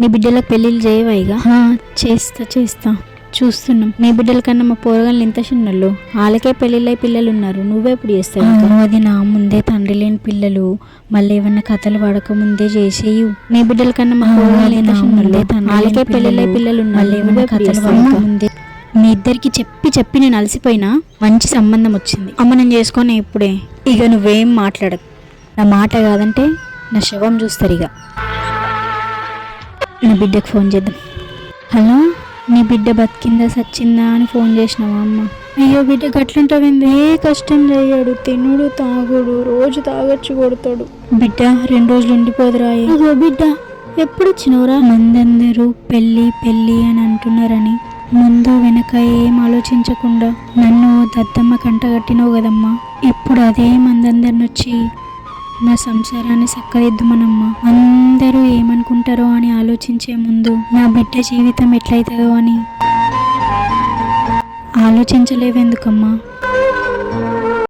నీ బిడ్డలకు పెళ్ళిళ్ళు చేయవా ఇక? చేస్తా చూస్తున్నాం. నీ బిడ్డల కన్నా మా పోరగాళ్ళు ఇంత చిన్నోళ్ళు, వాళ్ళకే పెళ్ళిళ్ళై పిల్లలు ఉన్నారు. నువ్వెప్పుడు చేస్తావు? అది నా ముందే తండ్రి లేని పిల్లలు, మళ్ళీ ఏమన్నా కథలు పడక ముందే చేసేయు. నీ బిడ్డల కన్నా మా పోరగాళ్ళు ఇంత చిన్నోళ్ళు, వాళ్ళకే పెళ్ళిళ్ళై పిల్లలు ఉన్నారు. మళ్ళీ ఏమన్నా కథలు పడక ముందే. మీ ఇద్దరికి చెప్పి నేను అలసిపోయినా మంచి సంబంధం వచ్చింది. అమ్మ నేను చేసుకొని ఇప్పుడే. ఇక నువ్వేం మాట్లాడకు. నా మాట కాదంటే నా శవం చూస్తారు. ఇక నా బిడ్డకు ఫోన్ చేద్దాం. హలో, నీ బిడ్డ బతికిందా సచ్చిందా అని ఫోన్ చేసినావా అమ్మ? అయ్యో బిడ్డ గట్లుంటావింది. ఏ కష్టం చేయడు, తినుడు తాగుడు, రోజు తాగొచ్చి కొడతాడు. బిడ్డ 2 రోజులు ఉండిపోదురా. అయ్యో బిడ్డ ఎప్పుడు వచ్చినవురా? మందందరూ పెళ్ళి పెళ్ళి అని అంటున్నారని ముందు వెనక ఏం ఆలోచించకుండా నన్ను దద్దమ్మ కంటగట్టినావు కదమ్మా. ఇప్పుడు అదే మందందరిని వచ్చి నా సంసారాన్ని చక్కదిద్దుమనమ్మా. అందరూ ఏమనుకుంటారో అని ఆలోచించే ముందు నా బిడ్డ జీవితం ఎట్లయితుందో అని ఆలోచించలేవెందుకమ్మా?